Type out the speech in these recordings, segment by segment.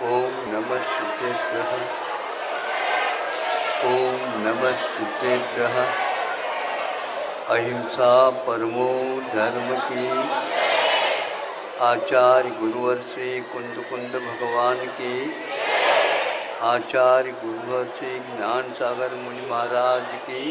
ओम नमः शुद्धेभ्यः। ओम नमः शुद्धेभ्यः। अहिंसा परमो धर्म की। आचार्य गुरुवर श्री कुंद कुंद भगवान की। आचार्य गुरुवर श्री ज्ञान सागर मुनि महाराज की।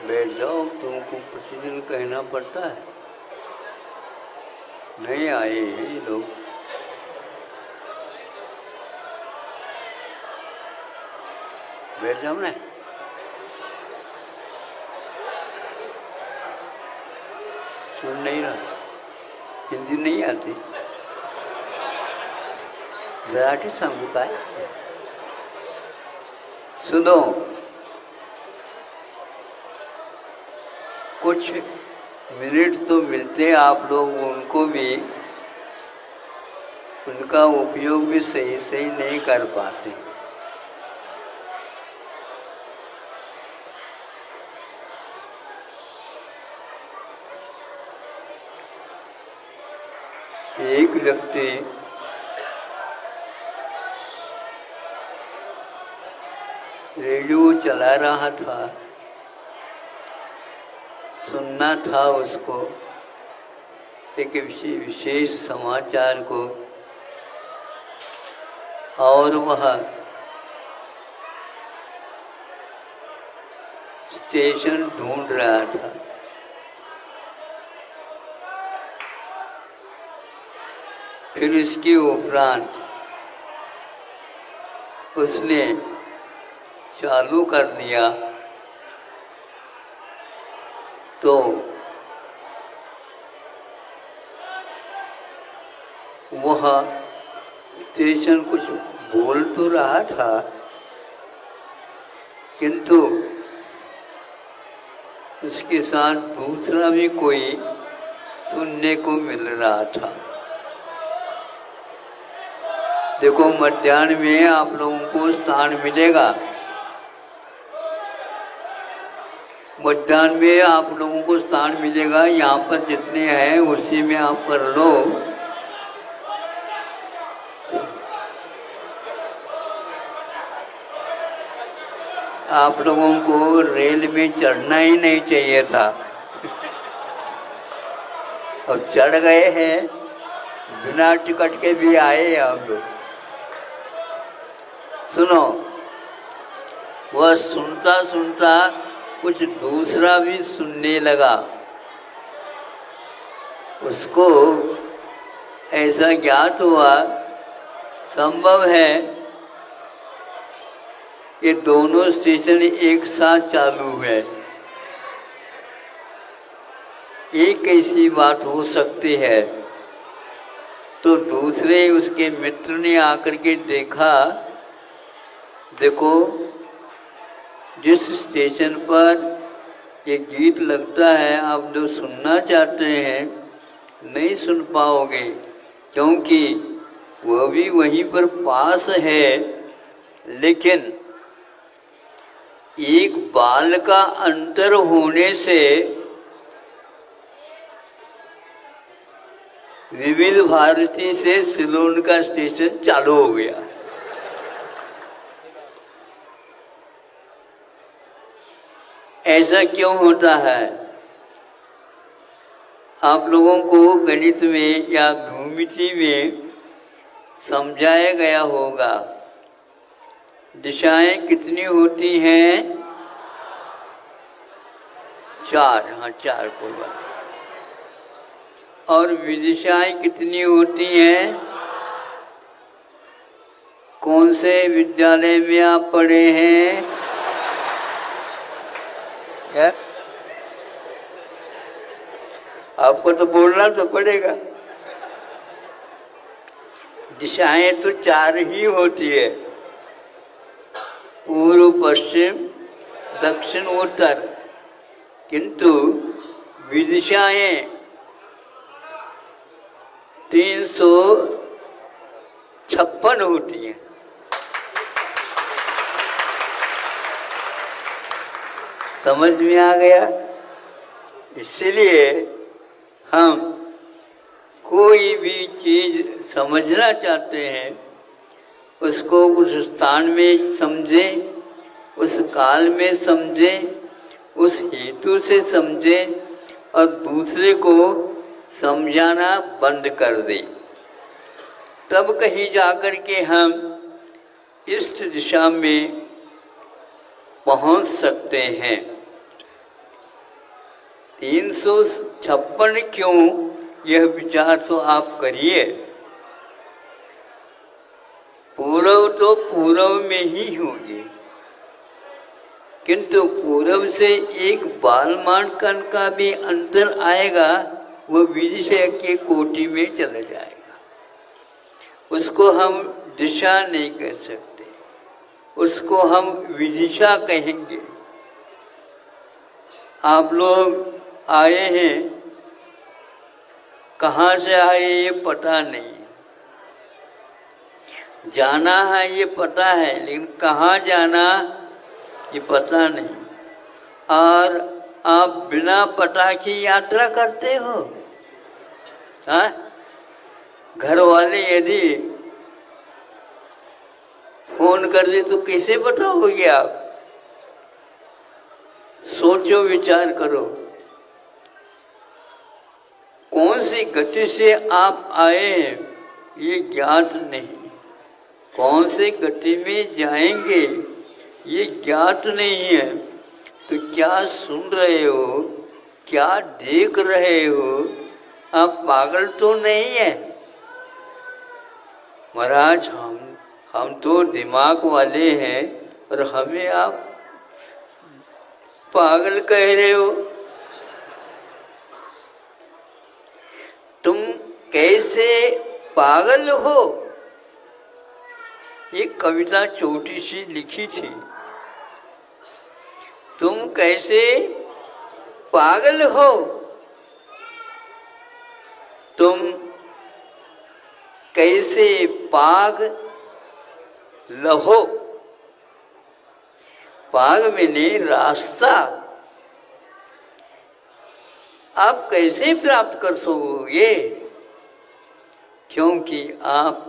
बैठ जाओ, तुमको प्रतिदिन कहना पड़ता है। नहीं आए हैं ये लोग। बैठ जाओ ना। सुन नहीं रहा, हिंदी नहीं आती। मराठी सांगू काय? सुनो, कुछ मिनट तो मिलते आप लोग उनको भी, उनका उपयोग भी सही सही नहीं कर पाते। एक व्यक्ति रेडियो चला रहा था, सुनना था उसको एक विशेष समाचार को, और वह स्टेशन ढूंढ रहा था। फिर इसके उपरांत उसने चालू कर दिया तो वह स्टेशन कुछ बोल तो रहा था, किंतु उसके साथ दूसरा भी कोई सुनने को मिल रहा था। देखो, मध्याह्न में आप लोगों को स्थान मिलेगा। मध्याह्न में आप लोगों को स्थान मिलेगा। यहाँ पर जितने हैं उसी में आप कर लो। आप लोगों को रेल में चढ़ना ही नहीं चाहिए था, और चढ़ गए हैं। बिना टिकट के भी आए आप लोग। सुनो, वह सुनता सुनता कुछ दूसरा भी सुनने लगा। उसको ऐसा ज्ञात हुआ, संभव है ये दोनों स्टेशन एक साथ चालू है। एक ऐसी बात हो सकती है। तो दूसरे उसके मित्र ने आकर के देखा, देखो जिस स्टेशन पर ये गीत लगता है आप जो सुनना चाहते हैं नहीं सुन पाओगे, क्योंकि वह भी वहीं पर पास है। लेकिन एक बाल का अंतर होने से विविध भारती से सिलोन का स्टेशन चालू हो गया। ऐसा क्यों होता है? आप लोगों को गणित में या भूमिति में समझाया गया होगा। दिशाएं कितनी होती हैं? 4। हाँ, 4 कोई बात। और विदिशाएं कितनी होती हैं? कौन से विद्यालय में आप पढ़े हैं? क्या? आपको तो बोलना तो पड़ेगा। दिशाएं तो 4 ही होती है, पूर्व पश्चिम दक्षिण उत्तर, किंतु विदिशाएं 300 56 होती हैं। समझ में आ गया? इसलिए हम कोई भी चीज समझना चाहते हैं उसको उस स्थान में समझें, उस काल में समझें, उस हेतु से समझें और दूसरे को समझाना बंद कर दें। तब कहीं जाकर के हम इष्ट दिशा में पहुंच सकते हैं। 356 क्यों, यह विचार तो आप करिए। पूर्व तो पूर्व में ही होगी, किंतु पूर्व से एक बालमानकन का भी अंतर आएगा, वो विदिशा के कोटि में चला जाएगा। उसको हम दिशा नहीं कह सकते, उसको हम विदिशा कहेंगे। आप लोग आए हैं, कहाँ से आए ये पता नहीं, जाना है ये पता है, लेकिन कहाँ जाना ये पता नहीं। और आप बिना पता की यात्रा करते हो। हाँ, घर वाले यदि फोन कर दे तो कैसे बताओगे आप? सोचो, विचार करो, कौन सी गति से आप आए हैं ये ज्ञात नहीं, कौन से गति में जाएंगे ये ज्ञात नहीं है। तो क्या सुन रहे हो, क्या देख रहे हो? आप पागल तो नहीं है महाराज। हम तो दिमाग वाले हैं और हमें आप पागल कह रहे हो। तुम कैसे पागल हो? ये कविता छोटी सी लिखी थी। तुम कैसे पागल हो? तुम कैसे पाग लहो? पाग मैंने रास्ता। आप कैसे प्राप्त कर सकोगे? क्योंकि आप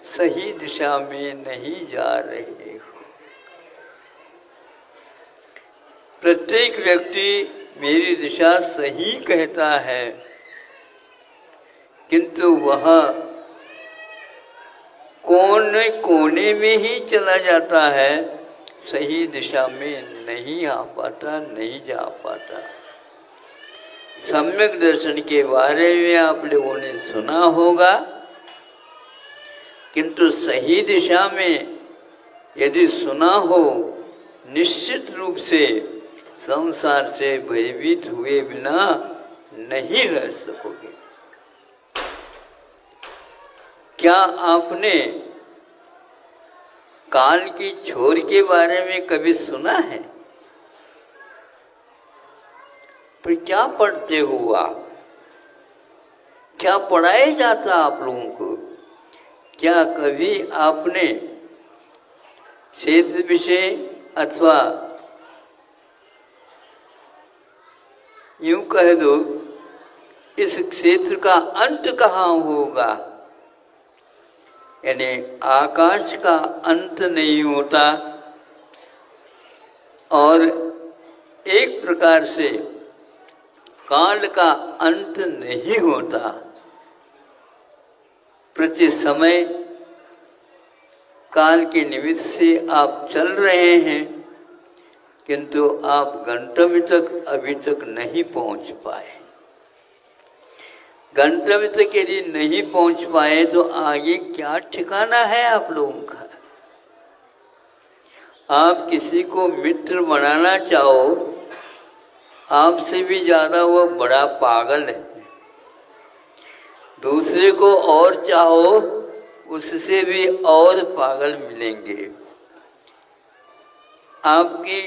सही दिशा में नहीं जा रहे हो। प्रत्येक व्यक्ति मेरी दिशा सही कहता है, किंतु वह कोने कोने में ही चला जाता है, सही दिशा में नहीं आ पाता, नहीं जा पाता। सम्यक दर्शन के बारे में आप लोगों ने सुना होगा, किंतु सही दिशा में यदि सुना हो, निश्चित रूप से संसार से भयभीत हुए बिना नहीं रह सकोगे। क्या आपने काल की छोर के बारे में कभी सुना है? पर क्या पढ़ते हो आप? क्या पढ़ाया जाता आप लोगों को? क्या कभी आपने क्षेत्र विषय अथवा यूं कह दो, इस क्षेत्र का अंत कहाँ होगा, यानी आकाश का अंत नहीं होता और एक प्रकार से काल का अंत नहीं होता। प्रति समय काल के निमित्त से आप चल रहे हैं, किंतु आप गंतव्य तक अभी तक नहीं पहुंच पाए। गंतव्य तक यदि नहीं पहुंच पाए तो आगे क्या ठिकाना है आप लोगों का? आप किसी को मित्र बनाना चाहो, आपसे भी ज्यादा वो बड़ा पागल है। दूसरे को और चाहो, उससे भी और पागल मिलेंगे। आपकी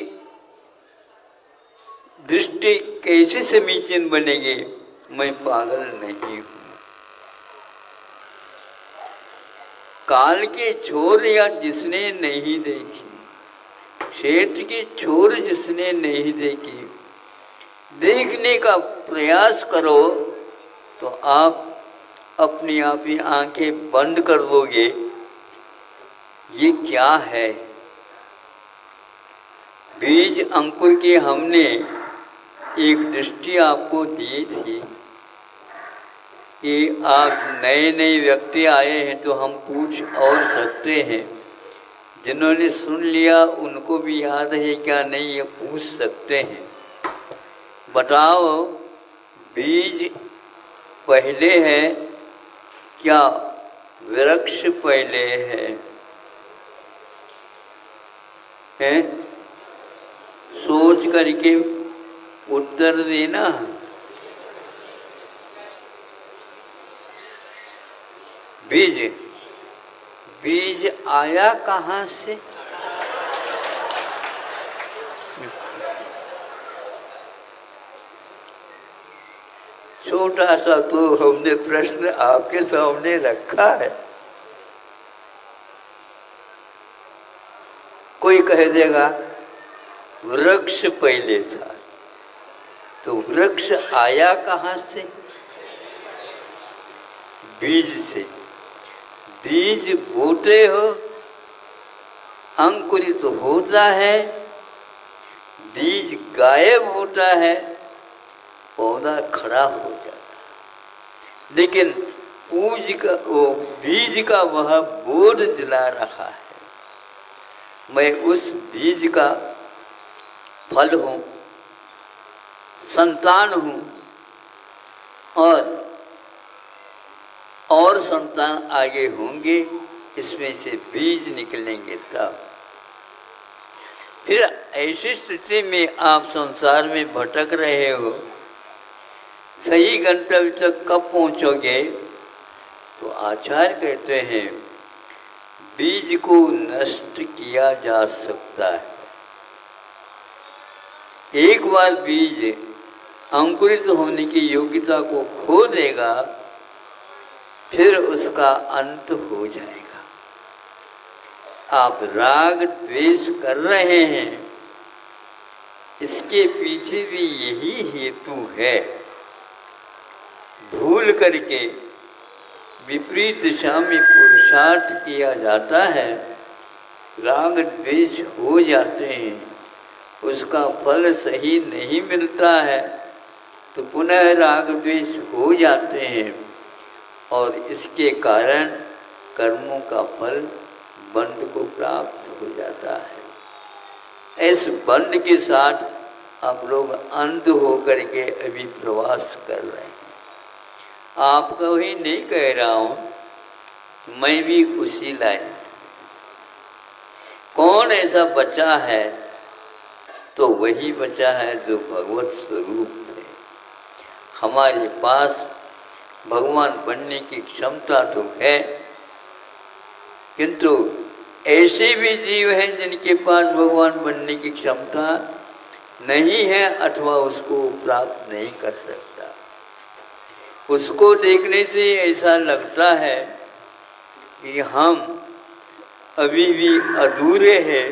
दृष्टि कैसे समीचीन बनेगी? मैं पागल नहीं हूं। काल के छोर या जिसने नहीं देखी, क्षेत्र की छोर जिसने नहीं देखी, देखने का प्रयास करो तो आप अपनी आप ही आंखें बंद कर दोगे। ये क्या है? बीज अंकुर की हमने एक दृष्टि आपको दी थी कि आज नए नए व्यक्ति आए हैं तो हम पूछ और सकते हैं, जिन्होंने सुन लिया उनको भी याद है क्या नहीं, ये पूछ सकते हैं। बताओ, बीज पहले है क्या वृक्ष पहले है? हैं? सोच करके उत्तर देना। बीज बीज आया कहाँ से? छोटा सा तो हमने प्रश्न आपके सामने रखा है। कोई कह देगा वृक्ष पहले था, तो वृक्ष आया कहाँ से? बीज से। बीज बोते हो, अंकुरित होता है, बीज गायब होता है, पौधा खड़ा हो जाता है। लेकिन बीज का वह बोध दिला रहा है, मैं उस बीज का फल हूँ, संतान हूँ, और संतान आगे होंगे, इसमें से बीज निकलेंगे। तब फिर ऐसी स्थिति में आप संसार में भटक रहे हो, सही गंतव्य तक कब पहुंचोगे? तो आचार्य कहते हैं बीज को नष्ट किया जा सकता है। एक बार बीज अंकुरित होने की योग्यता को खो देगा, फिर उसका अंत हो जाएगा। आप राग द्वेष कर रहे हैं, इसके पीछे भी यही हेतु है। भूल करके विपरीत दिशा में पुरुषार्थ किया जाता है, राग द्वेष हो जाते हैं, उसका फल सही नहीं मिलता है, तो पुनः राग द्वेष हो जाते हैं, और इसके कारण कर्मों का फल बंध को प्राप्त हो जाता है। इस बंध के साथ आप लोग अंध होकर के अभी प्रवास कर रहे हैं। आपको ही नहीं कह रहा हूँ, मैं भी उसी लाइन। कौन ऐसा बचा है? तो वही बचा है जो भगवत स्वरूप है। हमारे पास भगवान बनने की क्षमता तो है, किंतु ऐसे भी जीव हैं जिनके पास भगवान बनने की क्षमता नहीं है, अथवा उसको प्राप्त नहीं कर सकता। उसको देखने से ऐसा लगता है कि हम अभी भी अधूरे हैं,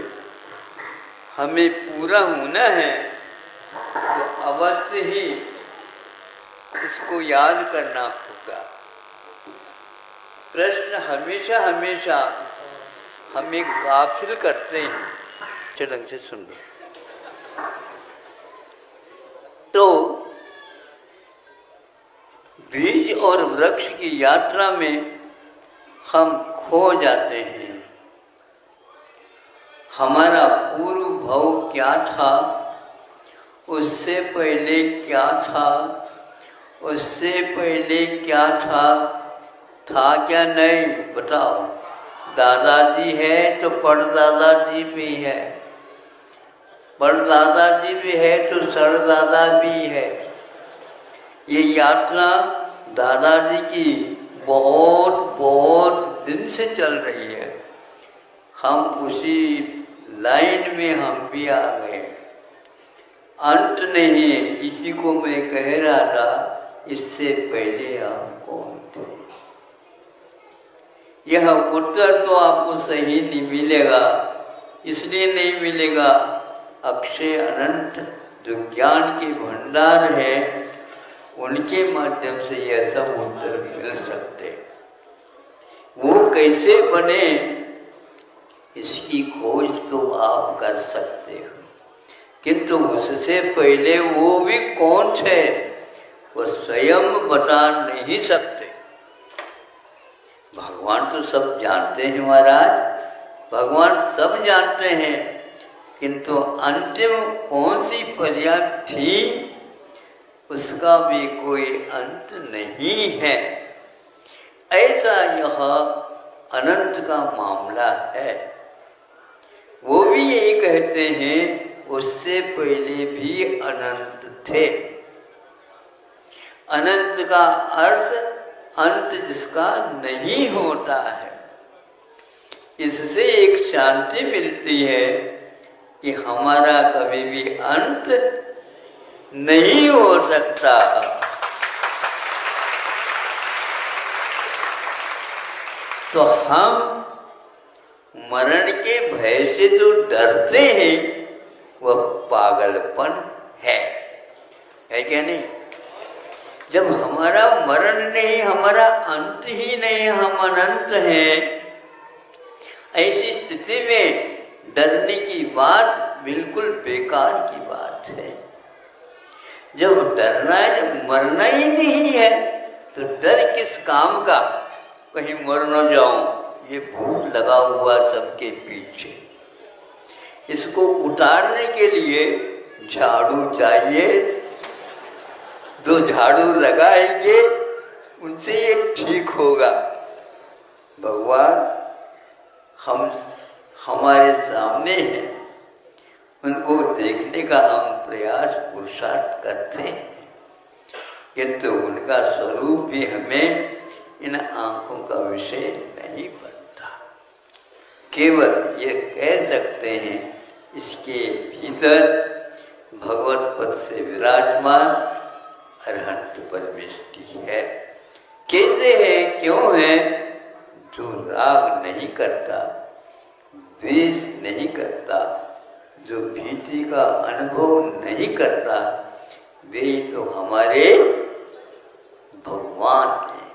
हमें पूरा होना है, तो अवश्य ही इसको याद करना होगा। प्रश्न हमेशा हमेशा हमें गाफिल करते हैं। ढंग से सुन लो। तो बीज और वृक्ष की यात्रा में हम खो जाते हैं। हमारा पूर्व भाव क्या था, उससे पहले क्या था, उससे पहले क्या था क्या नहीं? बताओ। दादाजी है तो परदादाजी भी है, परदादाजी भी है तो सरदादा भी है। ये यात्रा दादाजी की बहुत बहुत दिन से चल रही है। हम उसी लाइन में हम भी आ गए। अंत नहीं। इसी को मैं कह रहा था, इससे पहले हम कौन थे? यह उत्तर तो आपको सही नहीं मिलेगा, इसलिए नहीं मिलेगा अक्षय अनंत जो ज्ञान के भंडार है उनके माध्यम से यह सब उत्तर मिल सकते। वो कैसे बने इसकी खोज तो आप कर सकते हो, किंतु उससे पहले वो भी कौन थे वह स्वयं बता नहीं सकते। भगवान तो सब जानते हैं महाराज, भगवान सब जानते हैं, किंतु अंतिम कौन सी पर्याप्त थी उसका भी कोई अंत नहीं है। ऐसा यह अनंत का मामला है। वो भी यही कहते हैं उससे पहले भी अनंत थे। अनंत का अर्थ अंत जिसका नहीं होता है। इससे एक शांति मिलती है कि हमारा कभी भी अंत नहीं हो सकता। तो हम मरण के भय से जो डरते हैं वह पागलपन है क्या नहीं? जब हमारा मरण नहीं, हमारा अंत ही नहीं, हम अनंत हैं, ऐसी स्थिति में डरने की बात बिल्कुल बेकार की बात है। जब डरना है, जब मरना ही नहीं है तो डर किस काम का? कहीं मर न जाऊं, ये भूत लगा हुआ सबके पीछे। इसको उतारने के लिए झाड़ू चाहिए, जो झाड़ू लगाएंगे उनसे ये ठीक होगा। भगवान हमारे सामने हैं, उनको देखने का हम प्रयास पुरुषार्थ करते हैं, किंतु उनका स्वरूप भी हमें इन आंखों का विषय नहीं बनता। केवल ये कह सकते हैं इसके भीतर भगवत पद से विराजमान अरहंत परमेष्टि है। कैसे है, क्यों है? जो राग नहीं करता, द्वेष नहीं करता, जो भीति का अनुभव नहीं करता, वे तो हमारे भगवान हैं।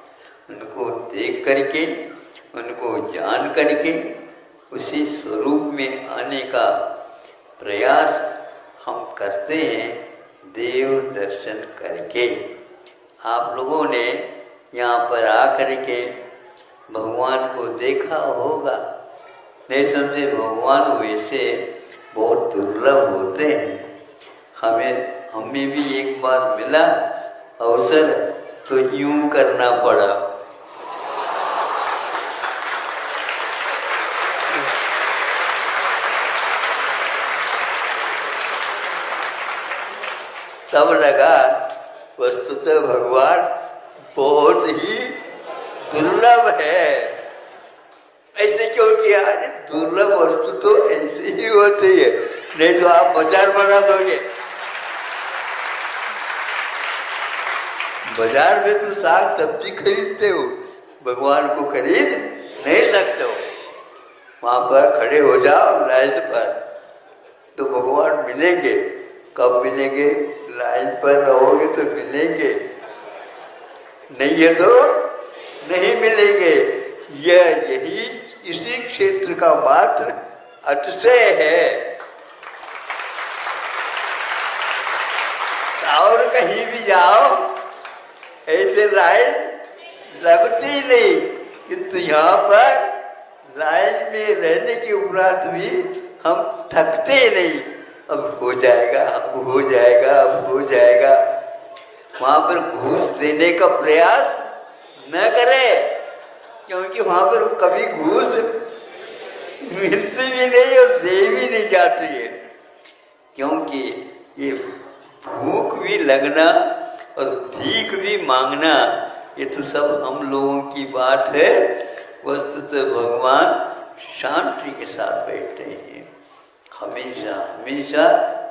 उनको देख करके, उनको जान करके उसी स्वरूप में आने का प्रयास हम करते हैं देव दर्शन करके। आप लोगों ने यहाँ पर आकर के भगवान को देखा होगा, नहीं समझे? भगवान वैसे बहुत दुर्लभ होते हैं। हमें भी एक बार मिला अवसर तो यूं करना पड़ा। तब लगा वस्तुतः भगवान बहुत ही दुर्लभ है। ऐसे क्यों किया? दुर्लभ वस्तु तो ऐसे ही होती है, नहीं तो आप बाजार बना दोगे। बाजार में तो साग सब्जी खरीदते हो, भगवान को खरीद नहीं सकते हो। वहां पर खड़े हो जाओ लाइन पर तो भगवान मिलेंगे। कब मिलेंगे? लाइन पर रहोगे तो मिलेंगे, नहीं है तो नहीं मिलेंगे। यही इसी क्षेत्र का मात्र अतिशय है। और कहीं भी जाओ ऐसे लाइन लगती नहीं, किंतु यहाँ पर लाइन में रहने के उपरांत भी हम थकते नहीं। अब हो जाएगा, अब हो जाएगा, अब हो जाएगा। वहाँ पर घूस देने का प्रयास न करें, क्योंकि वहाँ पर कभी घूस मिलती भी नहीं और दे भी नहीं जाती है। क्योंकि ये भूख भी लगना और भीख भी मांगना, ये तो सब हम लोगों की बात है। वस्तुतः भगवान शांति के साथ बैठते हैं। हमेशा हमेशा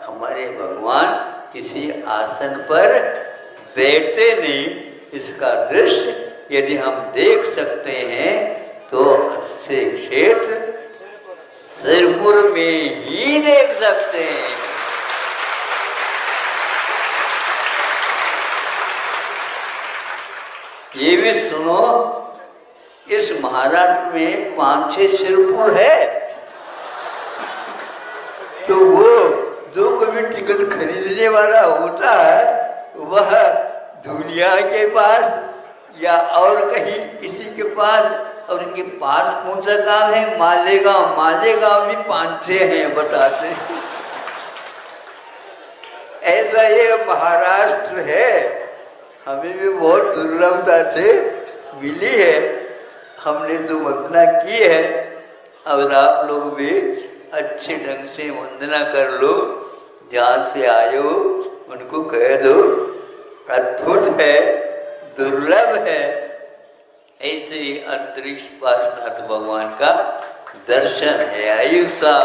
हमारे भगवान किसी आसन पर बैठते नहीं। इसका दृश्य यदि हम देख सकते हैं तो सुनो, इस महाराष्ट्र में 5-6 सिरपुर है, तो वो जो कभी टिकट खरीदने वाला होता है वह धुलिया के पास या और कहीं किसी के पास, और इनके पास कौन सा गांव है? मालेगांव। मालेगांव में 5-6 हैं बताते हैं। ऐसा ये महाराष्ट्र है, हमें भी बहुत दुर्लभता से मिली है, हमने तो वंदना की है। अब आप लोग भी अच्छे ढंग से वंदना कर लो, जहाँ से आए हो उनको कह दो अद्भुत है, दुर्लभ है। ऐसे ही अंतरिक्ष पार्श्वनाथ भगवान का दर्शन है। आयुषा